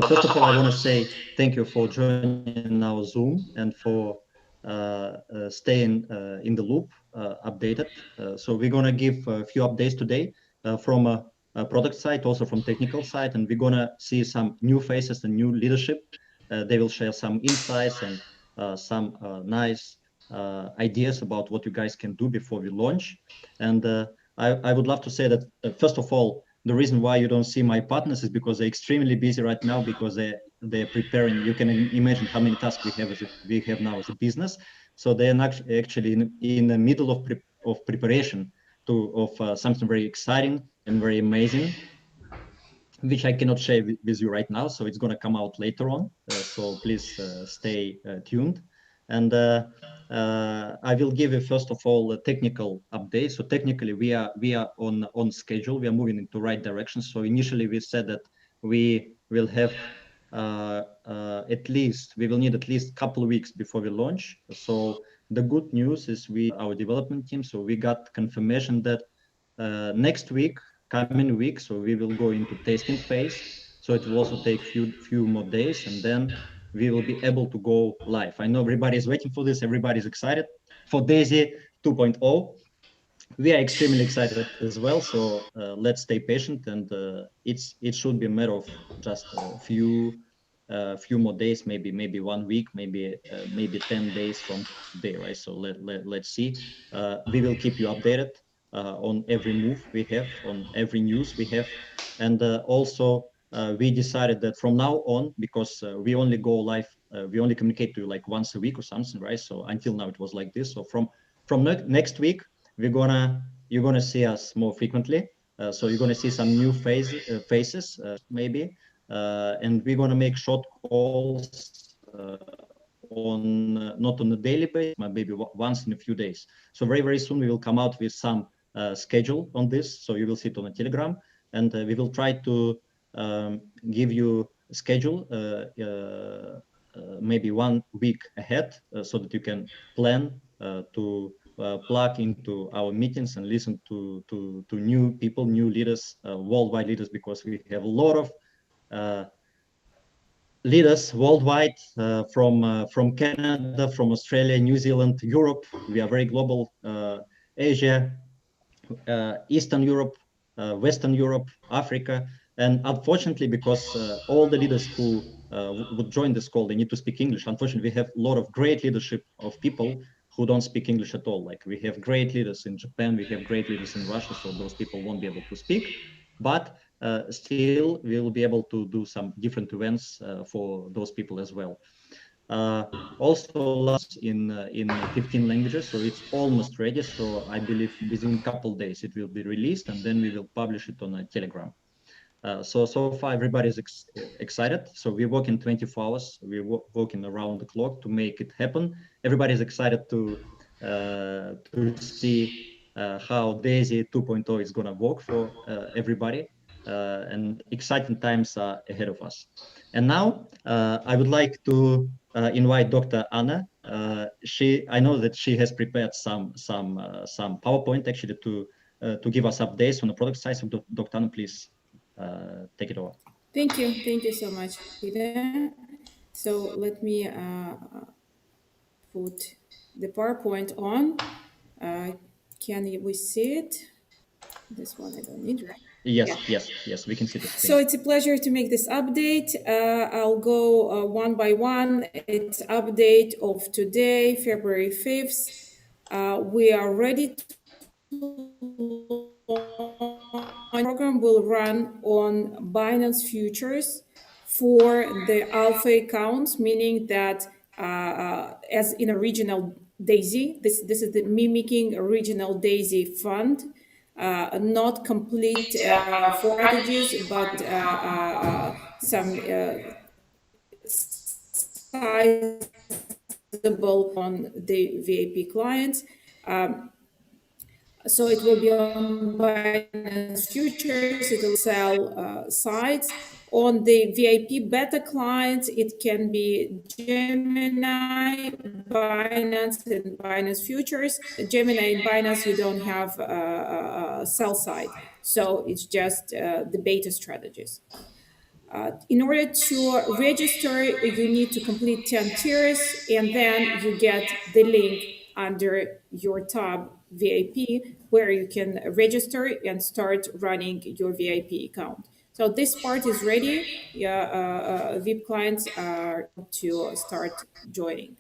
First of all, I want to say thank you for joining our Zoom and for staying in the loop, updated. So we're going to give a few updates today from a product side, also from technical side, and we're going to see some new faces and new leadership. They will share some insights and some nice ideas about what you guys can do before we launch. And I would love to say that, first of all, the reason why you don't see my partners is because they're extremely busy right now because they're preparing. You can imagine how many tasks we have now as a business. So they're not actually in the middle of preparation of something very exciting and very amazing, which I cannot share with you right now. So it's going to come out later on. So please stay tuned. And I will give you first of all a technical update. So technically we are on schedule. We are moving into the right direction. So initially we said that we will have we will need at least a couple of weeks before we launch. So the good news is our development team. So we got confirmation that next week, coming week, so we will go into testing phase. So it will also take few more days, and then we will be able to go live. I know everybody is waiting for this. Everybody's excited for Daisy 2.0. We are extremely excited as well. So let's stay patient, and it should be a matter of just a few more days, maybe 1 week, maybe 10 days from today, right? So let's see. We will keep you updated on every move we have, on every news we have, and also we decided that from now on, because we only go live, we only communicate to you like once a week or something, right? So until now it was like this. So from next week, you're gonna see us more frequently. So you're gonna see some new faces, maybe, and we're gonna make short calls on not on a daily basis, but maybe once in a few days. So very soon we will come out with some schedule on this. So you will see it on a Telegram, and we will try to give you a schedule maybe 1 week ahead, so that you can plan to plug into our meetings and listen to new people, new leaders, worldwide leaders, because we have a lot of leaders worldwide, from Canada, from Australia, New Zealand, Europe. We are very global. Asia, Eastern Europe, Western Europe, Africa. And unfortunately, because all the leaders who would join this call, they need to speak English. Unfortunately, we have a lot of great leadership of people who don't speak English at all. Like we have great leaders in Japan, we have great leaders in Russia, so those people won't be able to speak. But still, we will be able to do some different events for those people as well. Also in 15 languages, so it's almost ready. So I believe within a couple of days it will be released, and then we will publish it on a Telegram. So far everybody's excited. So we're working 24 hours. We're working around the clock to make it happen. Everybody's excited to see how Daisy 2.0 is gonna work for everybody. And exciting times are ahead of us. And now I would like to invite Dr. Anna. I know that she has prepared some PowerPoint actually to give us updates on the product side. So Dr. Anna, please take it over. Thank you so much, Peter. So let me put the PowerPoint on. Can we see it? This one I don't need, right? Yes, we can see the screen. So it's a pleasure to make this update. I'll go one by one. It's update of today, February 5th. We are ready to program will run on Binance futures for the alpha accounts, meaning that as in original Daisy, this is the mimicking original Daisy fund, not complete strategies, but some sizable on the VIP clients. So it will be on Binance futures. It will sell sites. On the VIP beta clients, it can be Gemini, Binance, and Binance futures. Gemini and Binance, you don't have a sell side, so it's just the beta strategies. In order to register, you need to complete 10 tiers, and then you get the link under your tab VIP, where you can register and start running your VIP account. So this part is ready. Yeah, VIP clients are to start joining.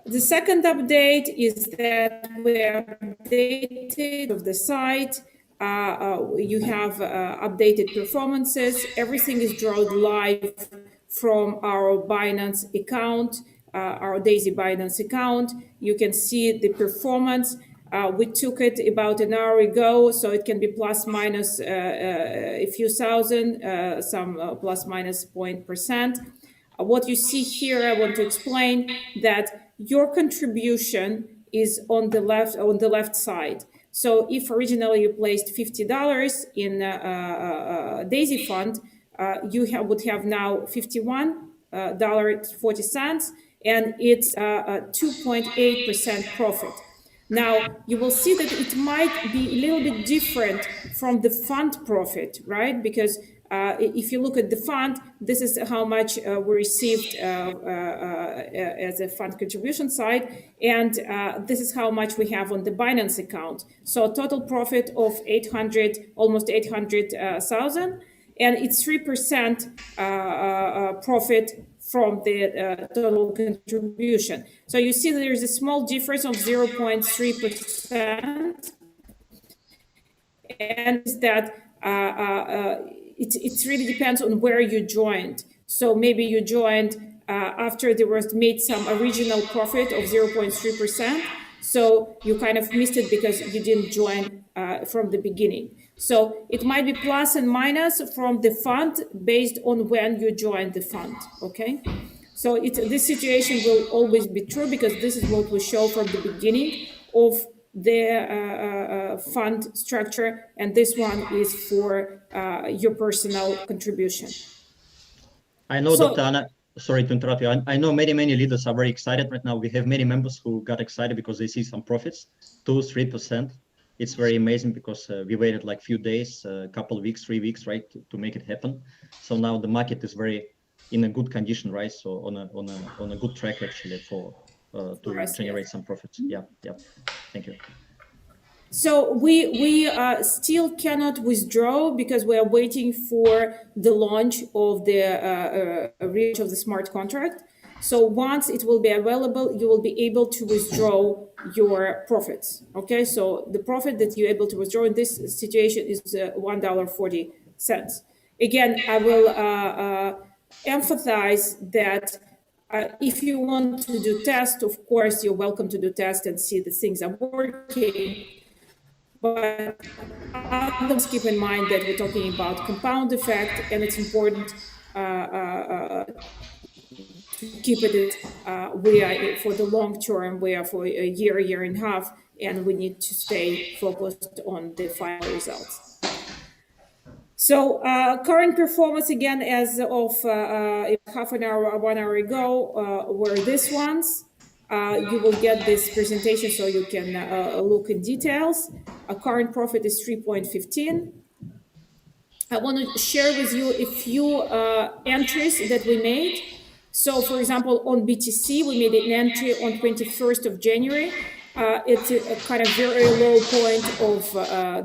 The second update is that we updated of the site. You have updated performances. Everything is drawn live from our Binance account, our Daisy Binance account. You can see the performance. We took it about an hour ago, so it can be plus minus a few thousand, some plus minus 0.%. What you see here, I want to explain that your contribution is on the left side. So if originally you placed $50 in Daisy Fund, would have now $51.40, and it's a 2.8% profit. Now, you will see that it might be a little bit different from the fund profit, right? Because if you look at the fund, this is how much we received as a fund contribution side, and this is how much we have on the Binance account. So total profit of 800, almost 800,000, and it's 3% profit from the total contribution. So you see there is a small difference of 0.3%, and that it really depends on where you joined. So maybe you joined after there was made some original profit of 0.3%. So you kind of missed it because you didn't join from the beginning. So it might be plus and minus from the fund based on when you joined the fund, okay? So this situation will always be true because this is what we show from the beginning of the fund structure, and this one is for your personal contribution. I know, Dr. Anna, sorry to interrupt you. I know many leaders are very excited right now. We have many members who got excited because they see some profits, 2-3%. It's very amazing because we waited like few days, a couple of weeks, 3 weeks, right, to make it happen. So now the market is very in a good condition, right? So on a good track actually for to generate some profits. Yeah. Thank you. So we still cannot withdraw because we are waiting for the launch of the reach of the smart contract. So once it will be available, you will be able to withdraw your profits. Okay, so the profit that you're able to withdraw in this situation is $1.40. Again, I will emphasize that if you want to do test, of course, you're welcome to do test and see that things are working. But others keep in mind that we're talking about compound effect, and it's important to keep it. We are for the long term. We are for a year and a half, and we need to stay focused on the final results. So current performance again, as of half an hour, 1 hour ago, were these ones. You will get this presentation so you can look in details. Current profit is 3.15. I want to share with you a few entries that we made. So, for example, on BTC, we made an entry on 21st of January. It's a kind of very low point of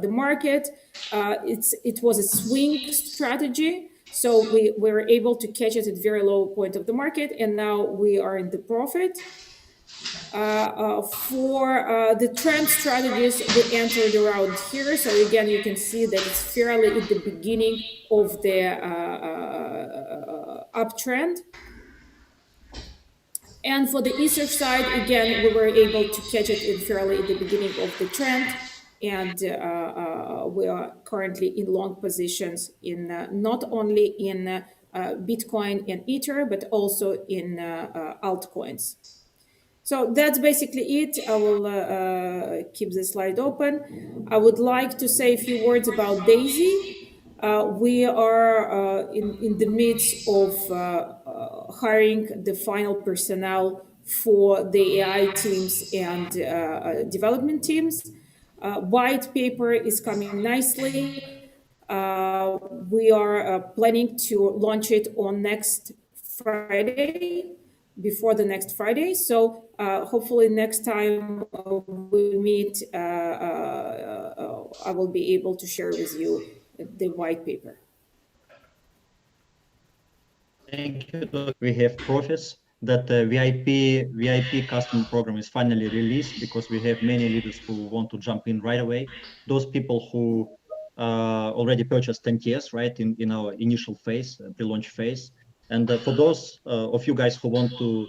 the market. It was a swing strategy. So we were able to catch it at very low point of the market, and now we are in the profit. For the trend strategies, we entered around here. So again, you can see that it's fairly at the beginning of the uptrend. And for the Ether side, again, we were able to catch it fairly at the beginning of the trend. And we are currently in long positions in not only in Bitcoin and Ether, but also in altcoins. So that's basically it. I will keep the slide open. I would like to say a few words about Daisy. We are in the midst of hiring the final personnel for the AI teams and development teams. Whitepaper is coming nicely. We are planning to launch it on next Friday, before the next Friday. So hopefully next time we meet, I will be able to share with you the white paper. Thank you, Doc. We have profits that the VIP customer program is finally released because we have many leaders who want to jump in right away. Those people who already purchased 10 tiers, right, in our initial phase, pre-launch phase. And for those of you guys who want to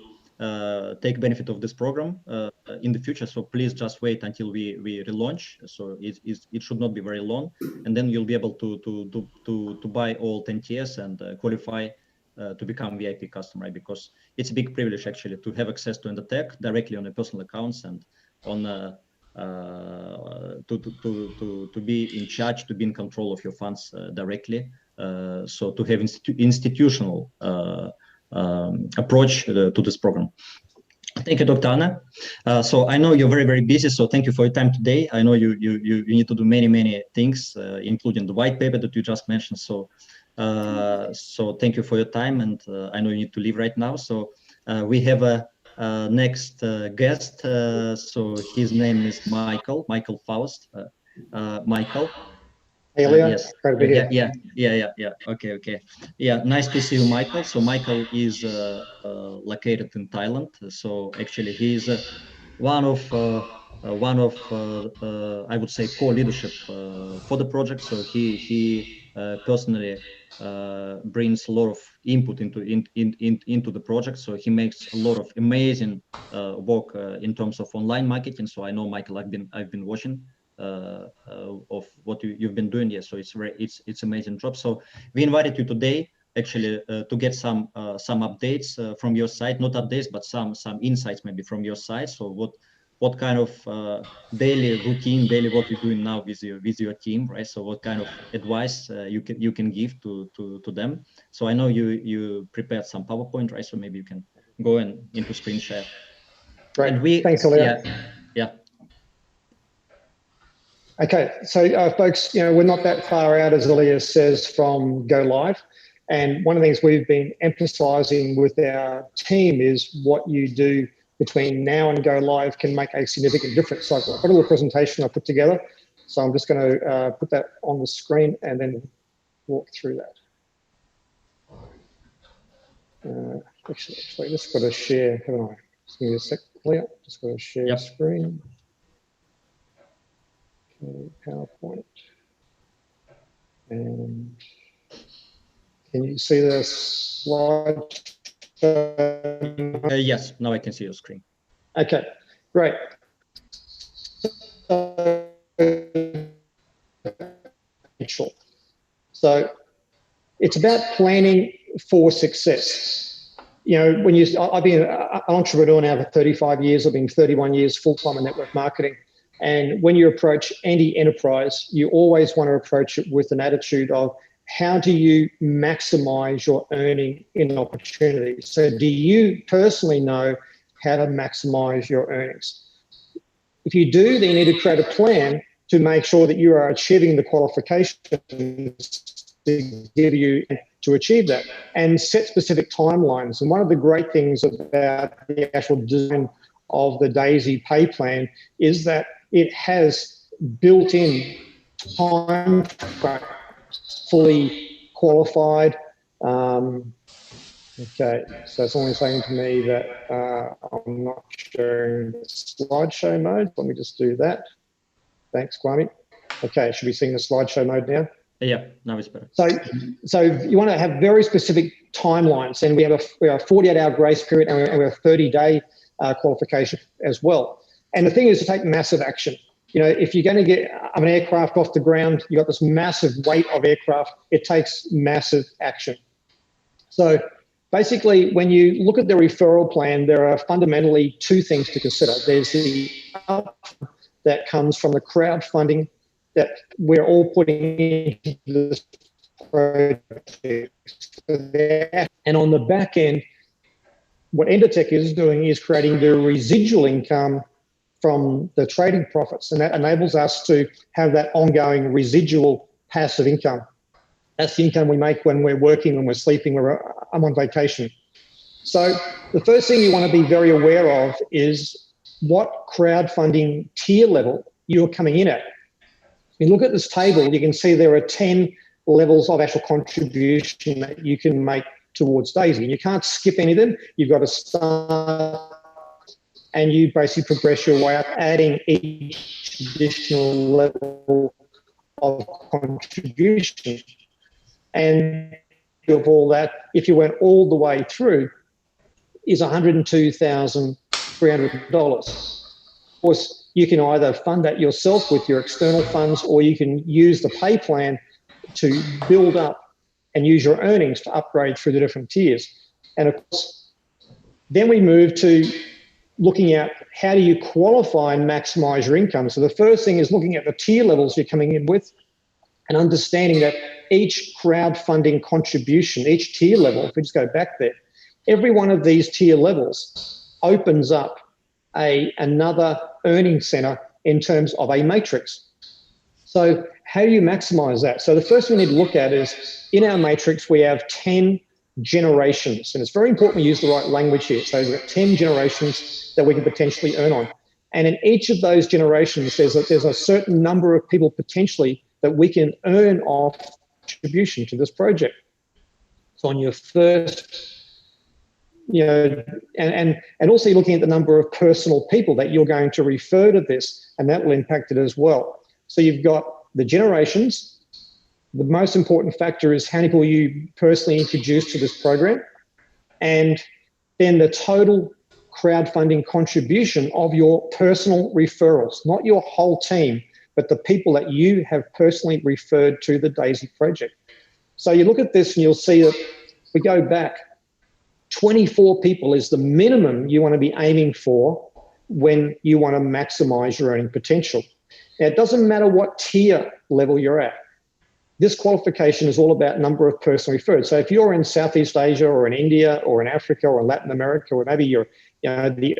take benefit of this program in the future, so please just wait until we relaunch. So it should not be very long, and then you'll be able to buy all 10 tiers and qualify to become VIP customer, right? Because it's a big privilege actually to have access to Endotech directly on your personal accounts and on to be in charge, to be in control of your funds directly. So to have institutional approach to this program. Thank you, Dr. Anna. So I know you're very, very busy, so thank you for your time today. I know you need to do many things, including the white paper that you just mentioned. So so thank you for your time, and I know you need to leave right now. So we have a next guest. So his name is Michael Faust. Michael. Hey, Leo. Yes. Great to be here. Yeah. Okay. Yeah, nice to see you, Michael. So Michael is located in Thailand. So actually, he's one of I would say core leadership for the project. So he personally brings a lot of input into the project. So he makes a lot of amazing work in terms of online marketing. So I know, Michael, I've been watching of what you've been doing. So it's amazing job. So we invited you today actually to get some updates from your side, not updates, but some insights maybe from your side. So what kind of daily work you're doing now with your team, right? So what kind of advice you can give to them? So I know you prepared some PowerPoint, right? So maybe you can go into screen share. Great. And Thanks, Leo. Yeah. Okay, so folks, we're not that far out, as Elias says, from go live. And one of the things we've been emphasizing with our team is what you do between now and go live can make a significant difference. So I've got a little presentation I put together. So I'm just going to put that on the screen and then walk through that. Actually, just got to share, haven't I? Just give me a sec, Leo. Just got to share screen. PowerPoint. And can you see the slide? Yes, now I can see your screen. Okay, great. So it's about planning for success. I've been an entrepreneur now for 35 years. I've been 31 years full-time in network marketing. And when you approach any enterprise, you always want to approach it with an attitude of how do you maximize your earning in opportunity? So do you personally know how to maximize your earnings? If you do, then you need to create a plan to make sure that you are achieving the qualifications to give you to achieve that, and set specific timelines. And one of the great things about the actual design of the DAISY pay plan is that it has built-in time frames, fully qualified. Okay, so it's only saying to me that I'm not sharing slideshow mode. Let me just do that. Thanks, Kwame. Okay, should be seeing the slideshow mode now? Yeah, now it's better. So you want to have very specific timelines, and we have a 48-hour grace period, and we have a 30-day qualification as well. And the thing is to take massive action. If you're going to get an aircraft off the ground, you've got this massive weight of aircraft, it takes massive action. So basically, when you look at the referral plan, there are fundamentally two things to consider. There's the upfront that comes from the crowdfunding that we're all putting into this project. And on the back end, what Endotech is doing is creating the residual income from the trading profits, and that enables us to have that ongoing residual passive income. That's the income we make when we're working, when we're sleeping, when I'm on vacation. So the first thing you want to be very aware of is what crowdfunding tier level you're coming in at. If you look at this table, you can see there are 10 levels of actual contribution that you can make towards Daisy. And you can't skip any of them. You've got to start and you basically progress your way up, adding each additional level of contribution. And of all that, if you went all the way through, is $102,300. Of course, you can either fund that yourself with your external funds, or you can use the pay plan to build up and use your earnings to upgrade through the different tiers. And of course, then we move to looking at how do you qualify and maximize your income. So the first thing is looking at the tier levels you're coming in with and understanding that each crowdfunding contribution, each tier level, if we just go back there, every one of these tier levels opens up another earning center in terms of a matrix. So how do you maximize that? So the first thing we need to look at is in our matrix, we have 10 generations. And it's very important we use the right language here. So we've got 10 generations that we can potentially earn on. And in each of those generations, there's a certain number of people potentially that we can earn off contribution to this project. So on your first, and also you're looking at the number of personal people that you're going to refer to this, and that will impact it as well. So you've got the generations. The most important factor is how many people you personally introduce to this program, and then the total crowdfunding contribution of your personal referrals, not your whole team, but the people that you have personally referred to the Daisy project. So you look at this and you'll see that we go back, 24 people is the minimum you want to be aiming for when you want to maximize your earning potential. Now, it doesn't matter what tier level you're at. This qualification is all about number of personal referred. So if you're in Southeast Asia or in India or in Africa or in Latin America, or maybe the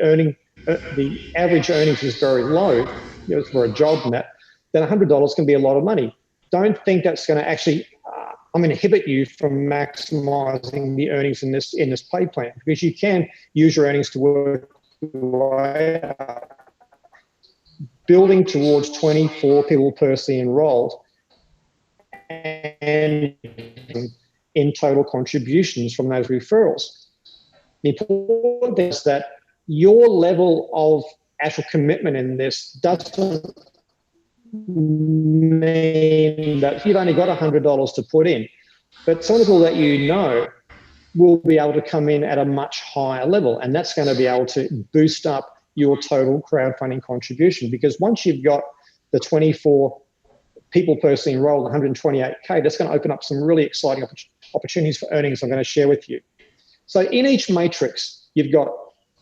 average earnings is very low, for a job and that, then $100 can be a lot of money. Don't think that's going to actually inhibit you from maximizing the earnings in this pay plan, because you can use your earnings to work your way up, building towards 24 people personally enrolled and in total contributions from those referrals. The important thing is that your level of actual commitment in this doesn't mean that you've only got $100 to put in, but some people that you know will be able to come in at a much higher level, and that's going to be able to boost up your total crowdfunding contribution, because once you've got the 24 people personally enrolled, 128K, that's going to open up some really exciting opportunities for earnings I'm going to share with you. So in each matrix, you've got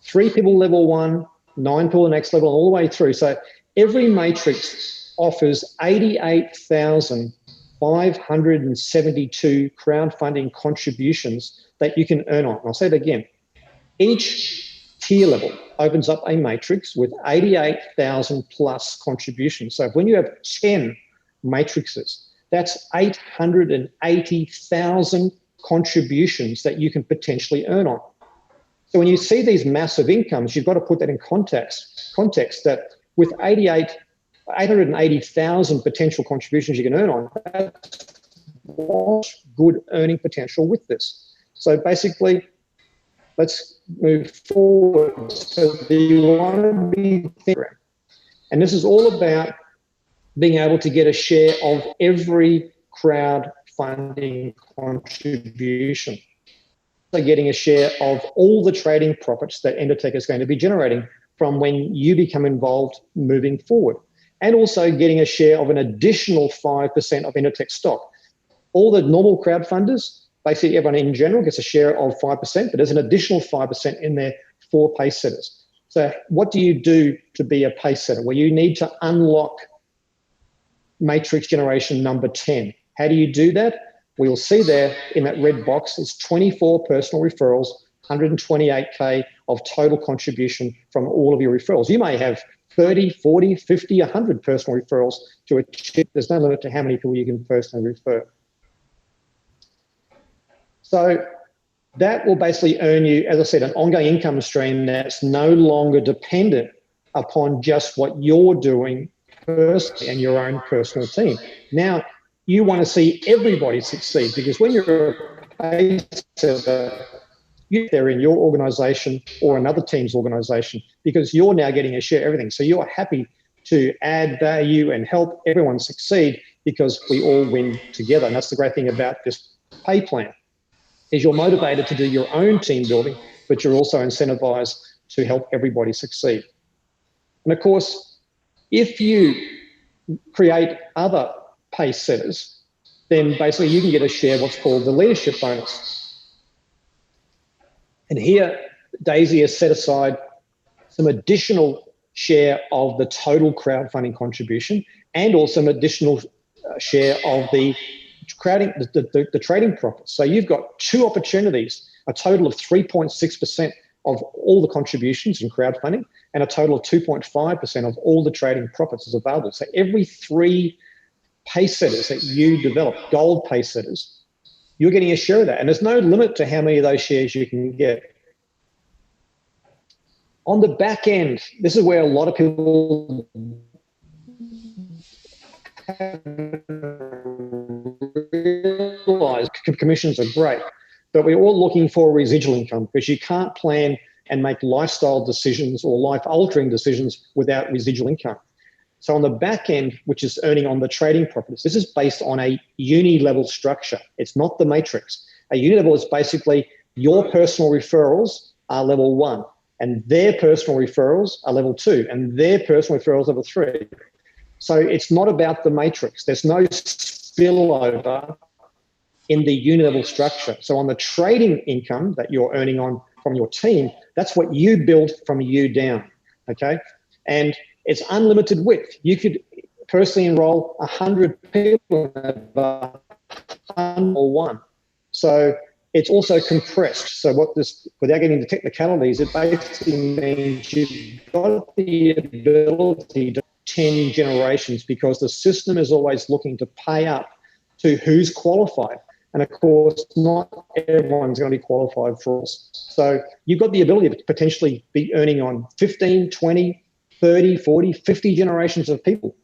3 people level 1, 9 people the next level, all the way through. So every matrix offers 88,572 crowdfunding contributions that you can earn on. I'll say it again. Each tier level opens up a matrix with 88,000 plus contributions. So when you have 10 matrices, that's 880,000 contributions that you can potentially earn on. So when you see these massive incomes, you've got to put that in context that with 880,000 potential contributions you can earn on, that's good earning potential with this. So basically, let's move forward. So you want to be thinking, and this is all about being able to get a share of every crowdfunding contribution. So getting a share of all the trading profits that Endotech is going to be generating from when you become involved moving forward. And also getting a share of an additional 5% of Endotech stock. All the normal crowdfunders, basically everyone in general gets a share of 5%, but there's an additional 5% in there for pace setters. So what do you do to be a pace setter? Well, you need to unlock matrix generation number 10. How do you do that? We'll see there in that red box, it's 24 personal referrals, 128K of total contribution from all of your referrals. You may have 30, 40, 50, 100 personal referrals to achieve. There's no limit to how many people you can personally refer. So that will basically earn you, as I said, an ongoing income stream that's no longer dependent upon just what you're doing personally and your own personal team. Now, you want to see everybody succeed, because when you're a pay setter, they're in your organization or another team's organization, because you're now getting a share of everything. So you're happy to add value and help everyone succeed, because we all win together. And that's the great thing about this pay plan, is you're motivated to do your own team building, but you're also incentivized to help everybody succeed. And of course, if you create other pay setters, then basically you can get a share of what's called the leadership bonus. And here, Daisy has set aside some additional share of the total crowdfunding contribution, and also an additional share of the trading profits. So you've got two opportunities, a total of 3.6% of all the contributions in crowdfunding, and a total of 2.5% of all the trading profits is available. So every 3 pay setters that you develop, gold pay setters, you're getting a share of that. And there's no limit to how many of those shares you can get. On the back end, this is where a lot of people realize commissions are great, but we're all looking for residual income, because you can't plan and make lifestyle decisions or life-altering decisions without residual income. So on the back end, which is earning on the trading profits, this is based on a uni-level structure. It's not the matrix. A uni-level is basically your personal referrals are level 1, and their personal referrals are level 2, and their personal referrals level 3. So it's not about the matrix. There's no spillover in the uni-level structure. So on the trading income that you're earning on from your team, that's what you build from you down, okay? And it's unlimited width. You could personally enroll 100 people or 1. So it's also compressed. So what this, without getting into technicalities, it basically means you've got the ability to 10 generations, because the system is always looking to pay up to who's qualified. And of course, not everyone's going to be qualified for us. So you've got the ability to potentially be earning on 15, 20, 30, 40, 50 generations of people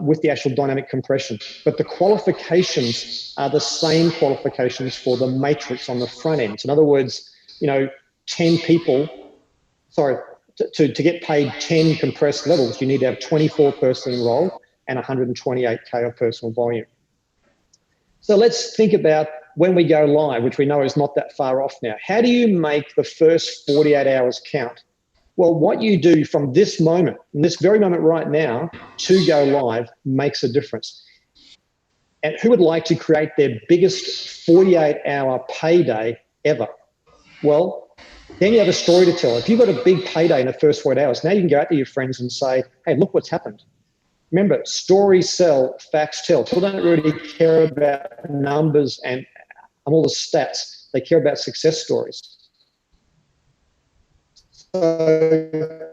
with the actual dynamic compression. But the qualifications are the same qualifications for the matrix on the front end. So in other words, 10 people, to get paid 10 compressed levels, you need to have 24 personally enrolled and 128K of personal volume. So let's think about when we go live, which we know is not that far off now. How do you make the first 48 hours count? Well, what you do from this moment, in this very moment right now, to go live makes a difference. And who would like to create their biggest 48-hour payday ever? Well, then you have a story to tell. If you've got a big payday in the first 48 hours, now you can go out to your friends and say, hey, look what's happened. Remember, stories sell, facts tell. People don't really care about numbers and all the stats. They care about success stories. So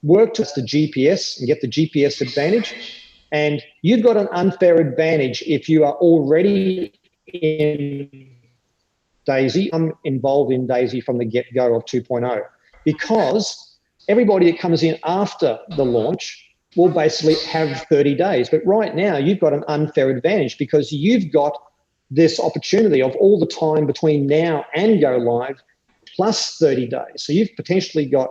work towards the GPS and get the GPS advantage. And you've got an unfair advantage if you are already in Daisy. I'm involved in Daisy from the get-go of 2.0, because everybody that comes in after the launch will basically have 30 days. But right now, you've got an unfair advantage, because you've got this opportunity of all the time between now and go live plus 30 days. So you've potentially got,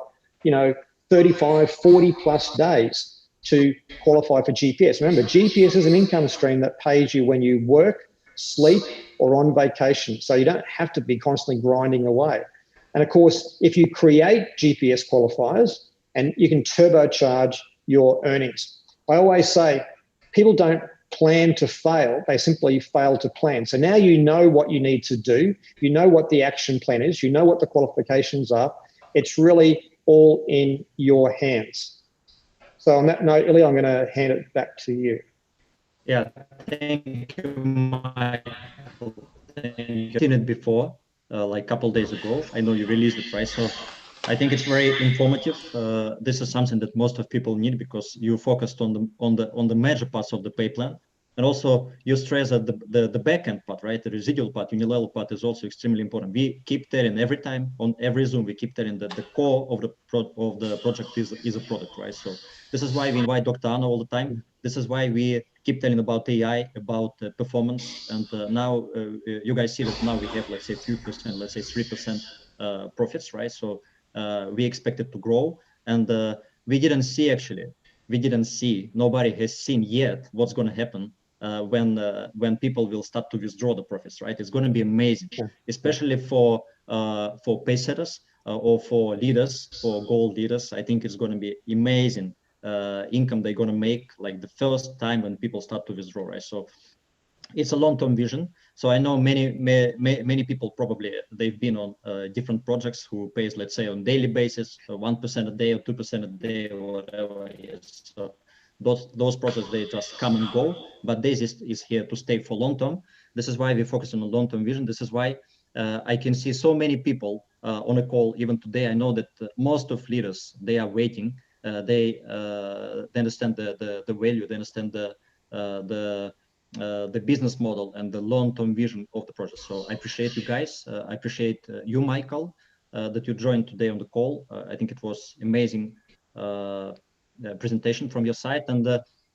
35, 40 plus days to qualify for GPS. Remember, GPS is an income stream that pays you when you work, sleep, or on vacation. So you don't have to be constantly grinding away. And of course, if you create GPS qualifiers, and you can turbocharge your earnings. I always say people don't plan to fail, they simply fail to plan. So now you know what you need to do, you know what the action plan is, you know what the qualifications are. It's really all in your hands. So on that note, Ilya, I'm going to hand it back to you. Yeah, thank you, Michael. I've seen it before, like a couple of days ago. I know you released it, right? So I think it's very informative. This is something that most of people need, because you focused on the major parts of the pay plan. And also you stress that the backend part, right? The residual part, unilevel part is also extremely important. We keep telling every time on every Zoom, we keep telling that the core of the project is a product, right? So this is why we invite Dr. Anna all the time. This is why we keep telling about AI, about performance. And now you guys see that now we have, let's say, a few percent, let's say 3% profits, right? So we expect it to grow. And we didn't see actually, nobody has seen yet what's going to happen when people will start to withdraw the profits, right? It's going to be amazing, especially for pay setters or for leaders, for goal leaders. I think it's going to be amazing income they're going to make like the first time when people start to withdraw, right? So it's a long-term vision. So I know many people probably they've been on different projects who pays, let's say, on daily basis, 1% a day or 2% a day or whatever it is. So those projects, they just come and go, but this is here to stay for long term. This is why we focus on a long-term vision. This is why I can see so many people on a call even today. I know that most of leaders, they are waiting. They understand the value, they understand the business model and the long-term vision of the project. So I appreciate you guys. I appreciate you, Michael, that you joined today on the call. I think it was amazing presentation from your side. And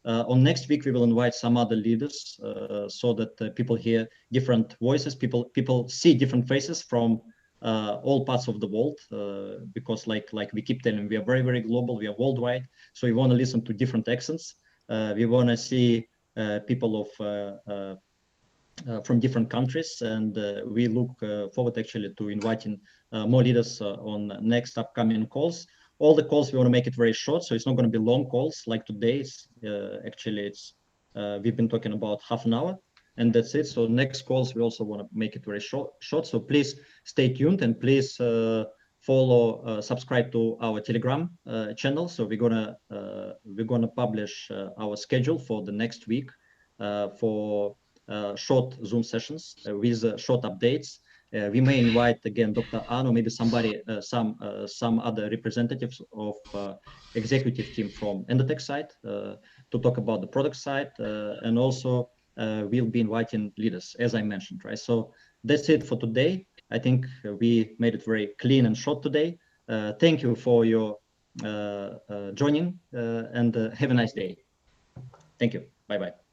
on next week, we will invite some other leaders so that people hear different voices, people see different faces from all parts of the world, because like we keep telling, we are very, very global, we are worldwide. So we want to listen to different accents. We want to see people from different countries, and we look forward actually to inviting more leaders on next upcoming calls. All the calls we want to make it very short, so it's not going to be long calls like today's. Actually, it's we've been talking about half an hour, and that's it. So next calls we also want to make it very short. So please stay tuned and please follow, subscribe to our Telegram channel. So we're gonna publish our schedule for the next week for short Zoom sessions with short updates. We may invite again Dr. Ano, maybe somebody, some other representatives of executive team from Endotech side to talk about the product side, and also we'll be inviting leaders, as I mentioned, right? So that's it for today. I think we made it very clean and short today. Thank you for your joining, and have a nice day. Thank you. Bye-bye.